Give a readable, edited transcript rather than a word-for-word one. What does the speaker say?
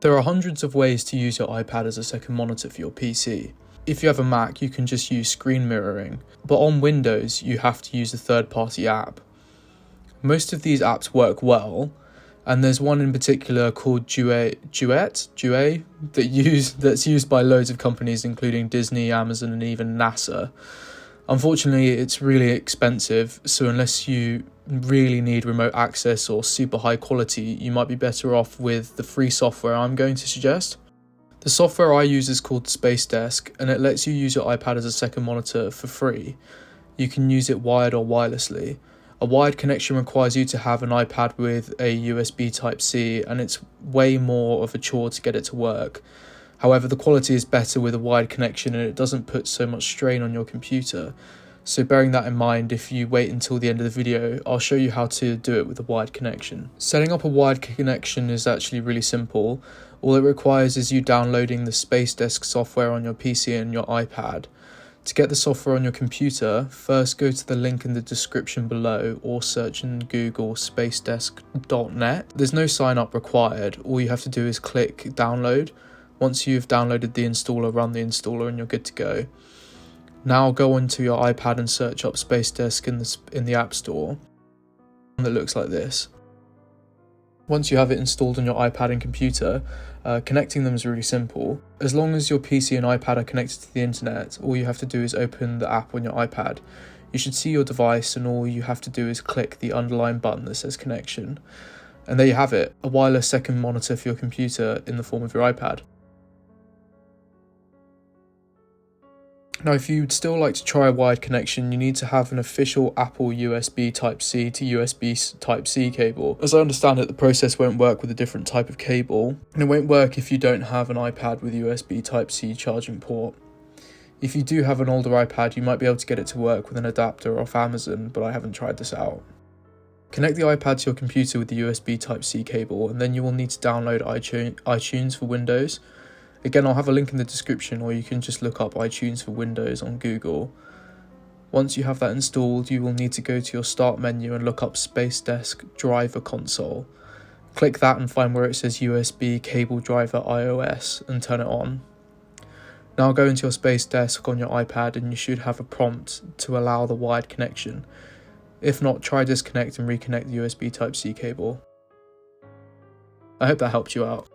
There are hundreds of ways to use your iPad as a second monitor for your PC. If you have a Mac, you can just use screen mirroring, but on Windows, you have to use a third-party app. Most of these apps work well, and there's one in particular called Duet that's used by loads of companies including Disney, Amazon, and even NASA. Unfortunately, it's really expensive, so unless you really need remote access or super high quality, you might be better off with the free software I'm going to suggest. The software I use is called Space Desk, and it lets you use your iPad as a second monitor for free. You can use it wired or wirelessly. A wired connection requires you to have an iPad with a USB Type-C, and it's way more of a chore to get it to work. However, the quality is better with a wired connection and it doesn't put so much strain on your computer. So bearing that in mind, if you wait until the end of the video, I'll show you how to do it with a wired connection. Setting up a wired connection is actually really simple. All it requires is you downloading the Space Desk software on your PC and your iPad. To get the software on your computer, first go to the link in the description below or search in Google spacedesk.net. There's no sign up required. All you have to do is click download. Once you've downloaded the installer, run the installer and you're good to go. Now go onto your iPad and search up Space Desk in the App Store. That looks like this. Once you have it installed on your iPad and computer, connecting them is really simple. As long as your PC and iPad are connected to the internet, all you have to do is open the app on your iPad. You should see your device and all you have to do is click the underlined button that says connection. And there you have it, a wireless second monitor for your computer in the form of your iPad. Now, if you'd still like to try a wired connection, you need to have an official Apple USB Type-C to USB Type-C cable. As I understand it, the process won't work with a different type of cable, and it won't work if you don't have an iPad with USB Type-C charging port. If you do have an older iPad, you might be able to get it to work with an adapter off Amazon, but I haven't tried this out. Connect the iPad to your computer with the USB Type-C cable, and then you will need to download iTunes for Windows. Again, I'll have a link in the description, or you can just look up iTunes for Windows on Google. Once you have that installed, you will need to go to your Start menu and look up Space Desk Driver Console. Click that and find where it says USB Cable Driver iOS and turn it on. Now go into your Space Desk on your iPad and you should have a prompt to allow the wired connection. If not, try disconnect and reconnect the USB Type-C cable. I hope that helped you out.